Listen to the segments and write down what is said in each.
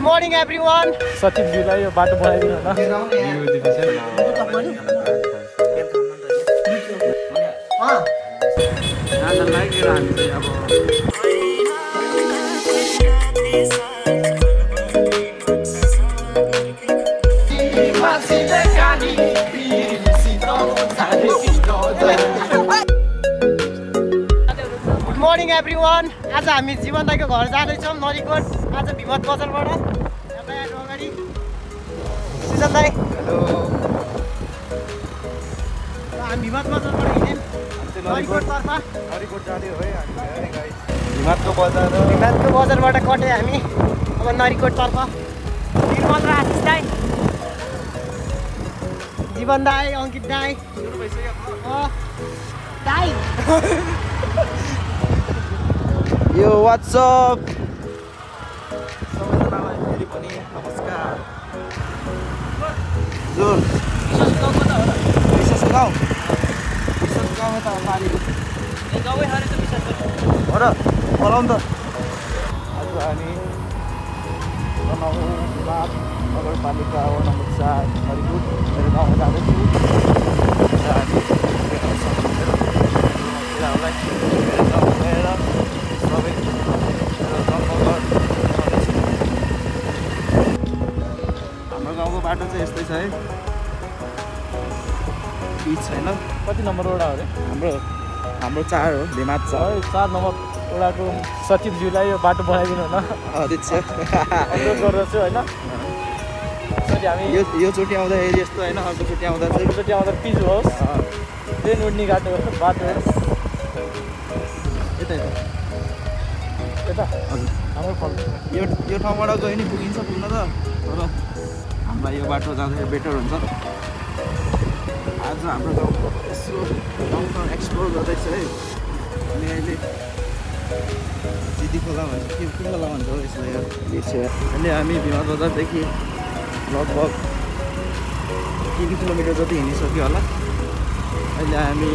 morning everyone. Sachin जीलाई यो बाटो बनाइदिनु होला। Good morning everyone. आज हामी जीवन दाइको घर जाँदैछौँ नरीकोट। आज भिमत बजारबाट अगाडि सुजन दाइ। हेलो। हामी भिमत बजारबाट हिँड्यौँ नरीकोटतर्फ। नरीकोट जाने हो है हामी गाइस। भिमतको बजारबाट कटे हामी अब नरीकोटतर्फ। निर्मल र आशिष दाइ, जीवन दाइ, अंकित दाइ। दाइ यो व्हाट्सअप सबैजनालाई फेरि पनि नमस्कार। जुन विशेष गाउँ गाउँमा त पानीको गाउँै हारे त विशेष हो र बोलाउँ त। आज हामी नगरपालिका वडा नम्बर 4 नरीकोट मेरो गाउँमा जाँदैछु। हामी हाम्रो गाउँको बाटो चाहिँ यस्तै छ है, पिच छैन। कति नम्बर वडा हो रे? हाम्रो 4 हो, भिमात 4। 4 नम्बर वडाको सचिवज्यूलाई यो बाटो बनाइदिनु होला। अध्यक्ष अनुरोध गर्दछु होइन। हामी यो चोटि आउँदाखेरि यस्तो होइन, अर्को चोटि आउँदा चाहिँ अर्कोचोटि आउँदा पिच होस्, ट्रेन उड्ने बाटो बाटो होस्। यता हजुर हाम्रो फल यो ठाउँबाट गयो नि पुगिन्छ पुग्न त, तर हामीलाई यो बाटो जाँदाखेरि बेटर हुन्छ। आज हाम्रो गाउँको यसो गाउँठाउँ एक्सप्लोर गर्दैछ है। अनि अहिले जिदी खोला भन्छ के खोला भन्छ हो यसलाई यार बिर्स्यो। अहिले हामी भिमत बजारदेखि लगभग 3 किलोमिटर जति हिँडिसक्यो होला। अहिले हामी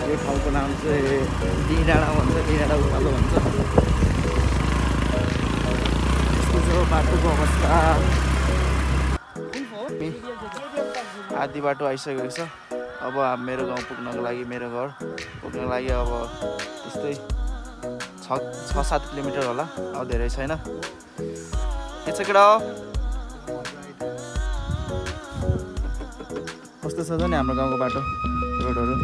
यो ठाउँको नाम चाहिँ डिडाँडा भन्छ, डिडाँडा उकालो भन्छ। यस्तो छ बाटोको अवस्था। आधी बाटो आइसकेको छ। अब मेरो गाउँ पुग्नको लागि, मेरो घर पुग्नको लागि अब यस्तै 6-7 किलोमिटर होला, अब धेरै छैन। के छ केटा कस्तो छ त नि हाम्रो गाउँको बाटो रोडहरू?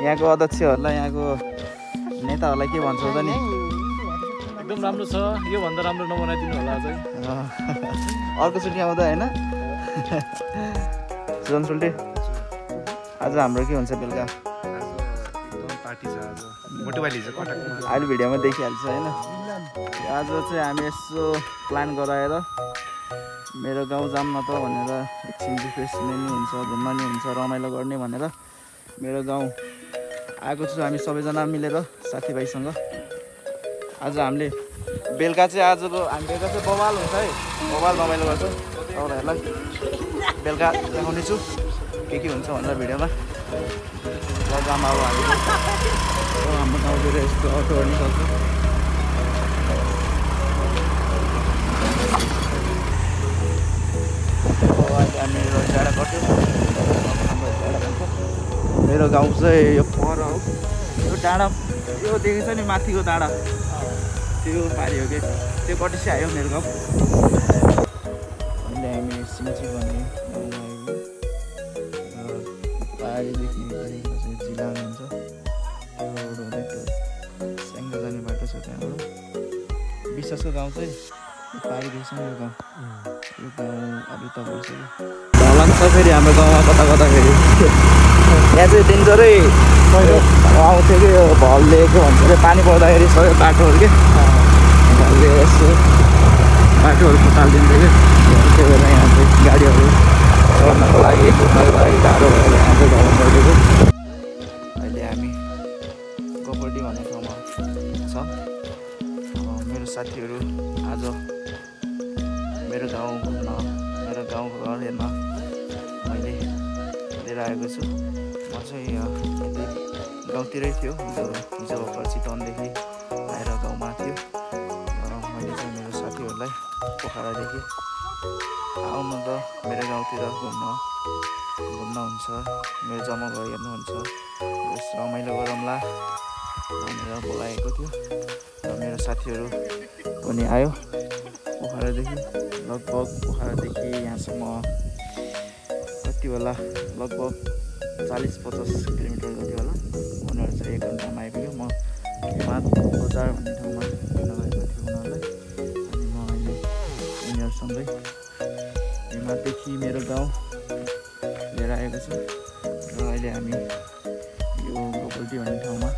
यहाँको अध्यक्षहरूलाई, यहाँको नेताहरूलाई के भन्छौ त नि? एकदम राम्रो छ, योभन्दा राम्रो नबनाइदिनु होला अझै। अर्कोचोटि आउँदा होइन। सुजन सुल्टे आज हाम्रो के हुन्छ बेलुका? पार्टी छ आज, मोटिभली छ कटकमा। अहिले भिडियोमा देखिहाल्छ होइन। आज चाहिँ हामी यसो प्लान गराएर मेरो गाउँ जाऊँ न त भनेर, एकछिन रिफ्रेसमेन्ट नि हुन्छ, घुम्न नि हुन्छ, रमाइलो गर्ने भनेर मेरो गाउँ आएको छु हामी सबैजना मिलेर साथीभाइसँग। आज हामीले बेलुका चाहिँ हामी बेलुका चाहिँ बवाल हुन्छ है, बवाल रमाइलो गर्छौँ। तपाईँहरूलाई बेलुका देखाउने छु के हुन्छ भनेर भिडियोमा। जग्गामा अब हाम्रो गाउँतिर यस्तो अटोहरू निकाल्छ। हामी डाँडा कट्यो, मेरो गाउँ चाहिँ यो पर हो। यो डाँडा यो देखेछ नि माथिको डाँडा, त्यो पारि हो कि त्यो कटेपछि आयो मेरो गाउँ। अहिले हामी सिन्ची भन्ने गाउँमा आयो। पारिदेखि जिलाङ हुन्छ, त्यो रोड हुँदै त्यो स्याङ्जा जाने बाटो छ त्यहाँबाट। विश्वासको गाउँ चाहिँ पारिदेखि यो गाउँ। यो गाउँ अब त भइसक्यो ढलान छ फेरि हाम्रो गाउँमा कता कता फेरि। यहाँ चाहिँ डेन्जरै पहिरो आउँथ्यो कि यो भलले के भन्छ अरे, पानी पर्दाखेरि सबै बाटोहरू के भलले यसो बाटोहरू फुटालिदिन्थ्यो कि। त्यही भएर यहाँ चाहिँ गाडीहरू चढ्नको लागि टाढो भएर यहाँ चाहिँ ढलान गरिदिएको। अहिले हामी गोपडी भन्ने ठाउँमा छ। मेरो साथीहरू आज मेरो गाउँ घुम्न, मेरो गाउँको घर हेर्न मैले लिएर आएको छु। म चाहिँ गाउँतिरै थियो हिजो भर्खर चितवनदेखि आएर गाउँमा थियो मैले चाहिँ मेरो साथीहरूलाई पोखरादेखि आउनु त मेरो गाउँतिर घुम्न हुन्छ मेरो जम्मा घर हेर्नुहुन्छ रमाइलो गरौँला भनेर बोलाएको थियो र मेरो साथीहरू पनि आयो पोखरादेखि लगभग पोखरादेखि यहाँसम्म कति होला लगभग 40-50 किलोमिटर जति होला उनीहरू चाहिँ 1 घन्टामा आइपुग्यो म हिमात बजार भन्ने ठाउँमा नगएको थियो उनीहरूलाई अनि म अहिले उनीहरूसँगै हिमातदेखि मेरो गाउँ लिएर आएको छु र अहिले हामी यो गोपल्टी भन्ने ठाउँमा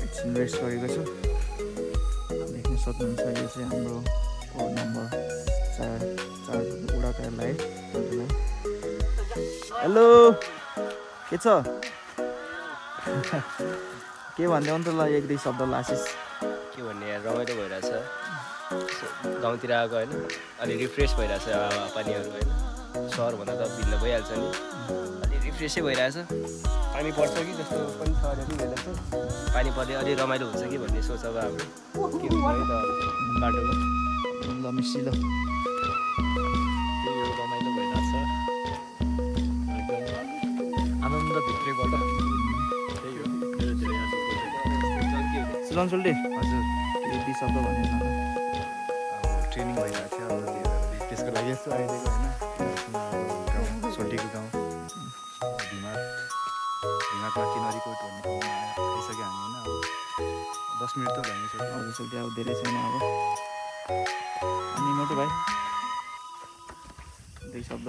एकछिन रेस्ट गरेको छु देख्न सक्नुहुन्छ यो चाहिँ हाम्रो कोड नम्बर 4 उडाकालाई हेलो के छ के भन्दै अन्त ल 1-2 शब्द लासिस के भन्ने यार रमाइलो भइरहेछ गाउँतिर आएको होइन अलि रिफ्रेस भइरहेछ हावापानीहरू होइन सहरभन्दा त भिन्न भइहाल्छ नि अलि रिफ्रेसै भइरहेछ पानी पर्छ कि जस्तो पनि छ अलिअलि भइरहेछ पानी पर्दै अलि रमाइलो हुन्छ कि भन्ने सोच अब हाम्रो के हुन्छ है त बाटोमा ल मिसी ल त्यही हो रमाइलो भइरहेछ आनन्द भित्रैबाट त्यही हो सुलन सुल्टे हजुर 1-2 शब्द भनेर ट्रेनिङ भइरहेको थियो अब त्यसको लागि यस्तो आइदिएको होइन गाउँ सोल्टीको गाउँ भिमातमाथि नरिकोट भन्ने ठाउँमा आइसक्यो हामी होइन अब 10 मिनट त भइसक्यो अब सुल्टे अब धेरै छैन अब अनि मोटो भाइ 2 शब्द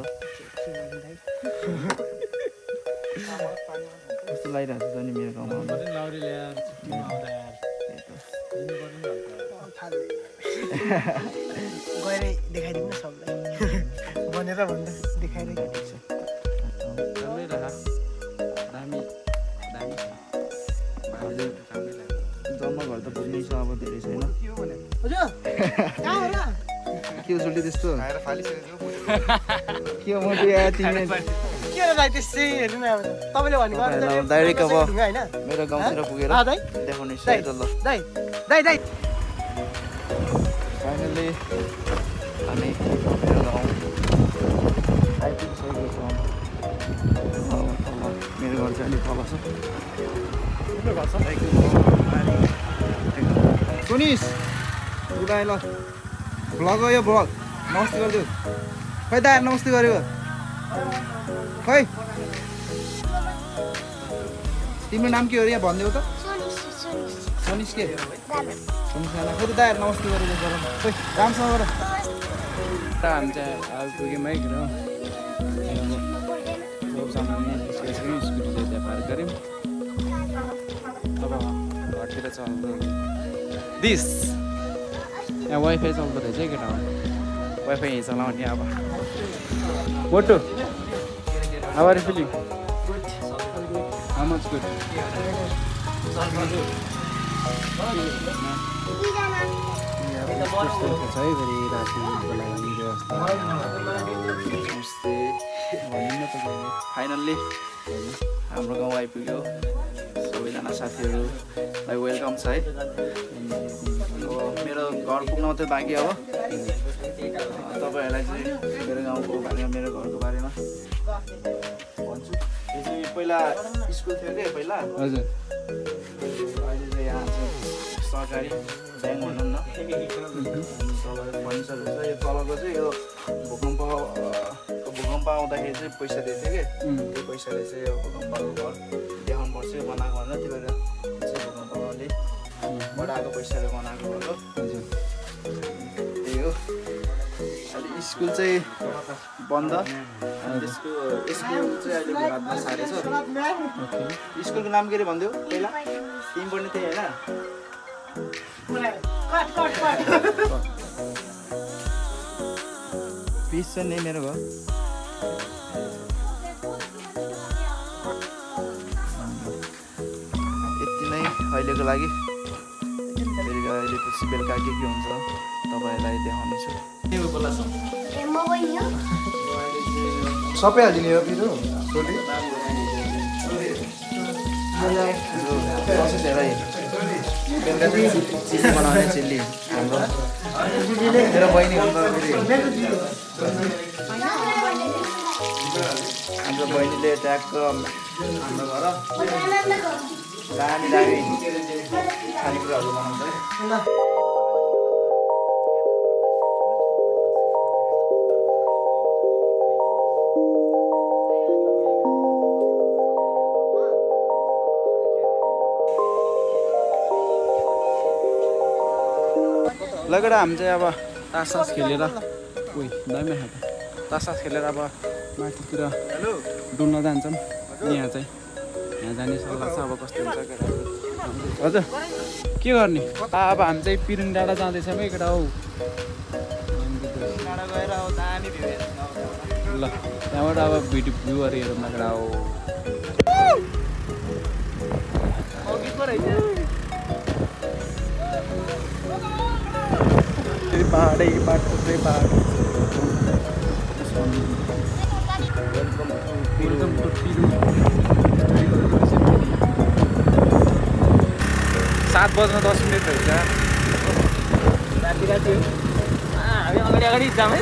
कस्तो लागिरहेको छ नि मेरो गाउँमा लाउरी ल्याएर गएर देखाइदिनु न सबलाई भनेर भन्दा देखाइरहेको छ जम्मा घर त पुग्नै छ अब धेरै छैन हजुर कहाँ होला के हो सुल्टी त्यस्तो आएर फालिसकेको के हो मोटो या तिमी के हो दाइ त्यसै हेर्नु न अब तपाईँले भनेको डाइरेक्ट अब ढुङ्गा होइन मेरो गाउँतिर पुगेर दाइ देखाउने छु दाइ है त ल दाइ दाइ दाइ फाइनली हामी मेरो गाउँ आइपुगिसकेको छौँ मेरो घर चाहिँ अलिक तल छ सुनिस भाइ ल भ्लग हो यो भ्लग नमस्ते गरिदेऊ खै दाइ नमस्ते गरेको खै तिम्रो नाम के हो यहाँ भनिदेऊ त सोनिस के सोनिस नाना खै त दाइहरू नमस्ते गरेको गरौँ खै राम्रोसँग गर हामी चाहिँ आइपुग्यौँ है अब सामान निस्किसक्यौँ स्कुटी चाहिँ त्यहाँ पार्क गऱ्यौँ अब घरतिर चल्दो दिस यहाँ वाइफाई चल्दो रहेछ है केटा वाइफाई यहीँ चलाउने अब मोटो how are you feeling how much good छ है फेरि रातिको लागि व्यवस्था नमस्ते फाइनल्ली हाम्रो गाउँ आइपुग्यो सबैजना साथीहरूलाई वेलकम छ है मेरो घर पुग्न मात्रै बाँकी अब तपाईँहरूलाई चाहिँ मेरो गाउँको बारेमा मेरो घरको बारेमा भन्छु यो चाहिँ पहिला स्कुल थियो कि पहिला हजुर अहिले चाहिँ यहाँ चाहिँ सरकारी ब्याङ्क भनौँ न तपाईँहरू भनिसकेको छ यो तलको चाहिँ यो भूकम्प आउँदाखेरि चाहिँ पैसा दिएको थियो कि त्यो पैसाले चाहिँ यो भूकम्पको घर देखाउनु पर्छ बनाएको भनेर त्यो भएर चाहिँ भूकम्पले बढाएको पैसाले बनाएको हो त्यही हो अहिले स्कुल चाहिँ बन्द त्यसको स्कुल चाहिँ अहिले भिमातमा सारेछ स्कुलको नाम के अरे भनिदेऊ पहिला तिमी पढ्ने त्यही होइन पिस छ नि मेरो घर यति नै अहिलेको लागि फेरि अहिले पछि बेलुका के हुन्छ तपाईँहरूलाई देखाउनेछु सबै हालिदिने हो पिरो प्रोसेस हेर है बेलुका चाहिँ चिल्ली बनाउने चिल्ली हाम्रो मेरो बहिनी हाम्रो बहिनीले ट्याक्क हाम्रो घर दामी दामी खानेकुराहरू बनाउँछ है लगेर हामी चाहिँ अब ताससास खेलेर उही दामी खाएको ताससास खेलेर अब माथितिर डुल्न जान्छौँ यहाँ चाहिँ यहाँ जाने सल्लाह छ अब कस्तो हुन्छ केटाहरू हजुर के गर्ने अब हामी चाहिँ पिरुङ डाँडा जाँदैछौँ है केटा हौ डाँडा गएर अब दामी भ्यू हेर्छ ल त्यहाँबाट अब भ्यूहरू हेरौँ न केटा हौ पहाडै पहाड थुप्रै पहाड वेलकम टु पिरुङ 7 बज्न 10 मिनट भएछ राति हामी अगाडि जाउँ है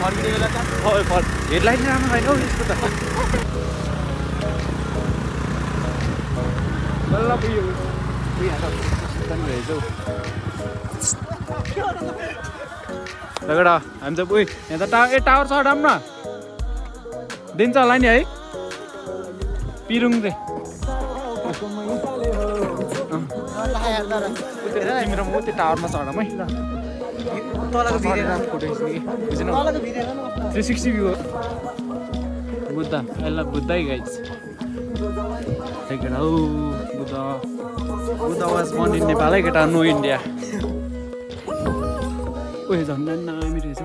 फर्किने बेला त हेडलाइट राम्रो छैन हौ यसको त बल्ल पुग्यो रहेछ हौ लगेर हामी त उही यहाँ त टावर छ डाम न दिन्छ होला नि है पिरुङ चाहिँ तिम्रो म त्यो टावरमा चढाउँ है तलको भिडियो फोटो खिच्ने तलको भिडियो 360 भ्यू बुद्ध यसलाई बुद्धै गाइस केटा हौ Buddha was born in Nepal है केटा नो इन्डिया ओए झन्डा नामी रहेछ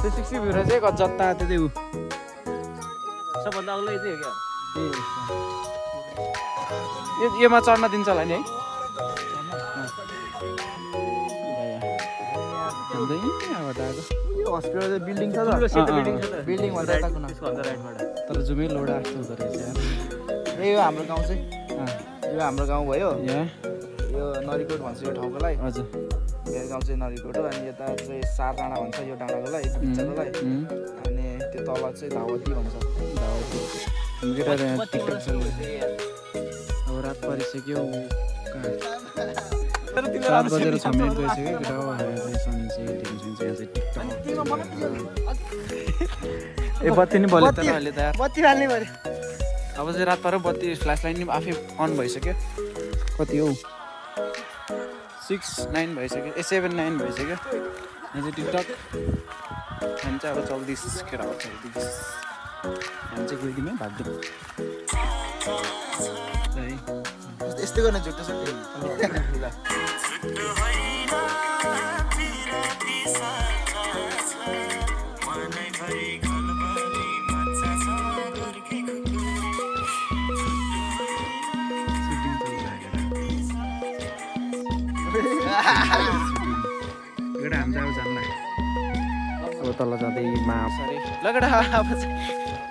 360 भ्यू चाहिँ जता त्यतै उ सबभन्दा अग्लै चाहिँ हो क्या योमा चढ्न दिन्छ होला नि है हस्पिटल चाहिँ बिल्डिङ छ बिल्डिङ भन्दा यताको न तर जुमै लोडा जस्तो हुँदो रहेछ यो हाम्रो गाउँ चाहिँ यो हाम्रो गाउँ भयो यहाँ यो नरिकोट भन्छ यो ठाउँकोलाई हजुर मेरो गाउँ चाहिँ नरिकोट हो अनि यता चाहिँ 7 डाँडा भन्छ यो डाँडाकोलाई बिचकोलाई अनि त्यो तल चाहिँ धावती भन्छ केटाहरू यहाँ टिकटक चल्दैछ अब रात परिसक्यो 7 बजेर 6 मिनट गइसक्यो केटा हो ए बत्ती नि बल्यो त अहिले त यार बत्ती हाल्ने पऱ्यो अब चाहिँ रात पऱ्यो बत्ती फ्ल्यास लाइट नि आफै अन भइसक्यो कति हौ 6-9 भइसक्यो 7-9 भइसक्यो यहाँ चाहिँ टिकटक हामी चाहिँ अब चल्दैछ केटा हो चल्दैछ हामी चाहिँ गइदिउँ है भाग्दै यस्तै गर्ने झुट्टो छ केटा हामी चाहिँ अब जान्ला अब तल जाँदै मा सरी ल केटा अब चाहिँ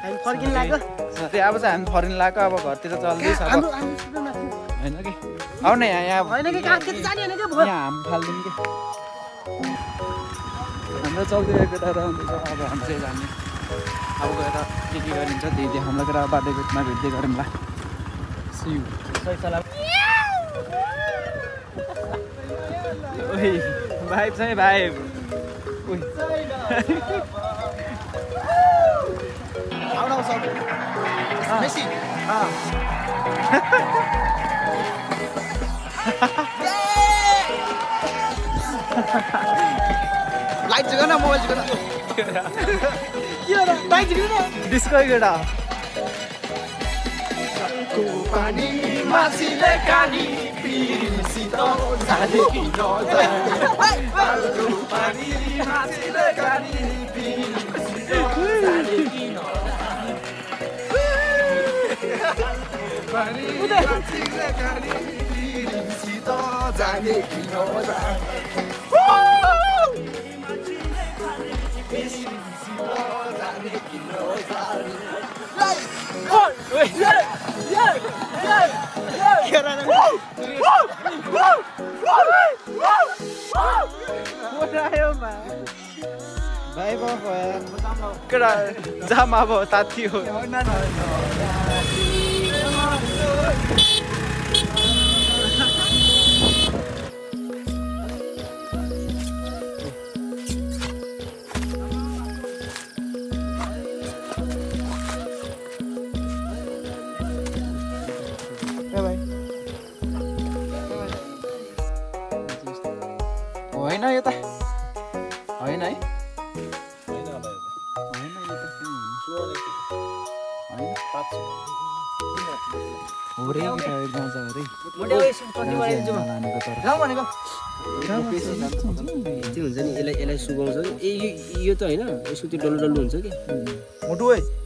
हामी फर्किन लाग्यो सरी अब चाहिँ हामी फर्किन लाग्यो अब घरतिर चल्दैछ अब होइन कि आउ न यहाँ होइन कि कहाँ जाने होइन कि यहाँ हाम फालिदिउँ कि हाम्रो चल्दै केटाहरू आउँदैछ अब हामी चाहिँ जाने अब गएर के गरिन्छ त्यही देखाउँला केटा बाटो भेटमा भेट्दै गरौँ ल सिउ भाइब छ है भाइब लाइट जगा न मोबाइल जगा डिस्को केटा पानी मासिले कानी पिरिसित जाने कि पानी मासिले कानी पिरिसित जाने कि पानी मासिले कानी पिरिसित जाने कि भाइ बाबा केटा जाम अब ताती हो होइन यो त होइन है त्यो हुन्छ नि यसलाई सुगाउँछ नि ए यो त होइन यसको त्यो डल्लो डल्लो हुन्छ कि मोटु है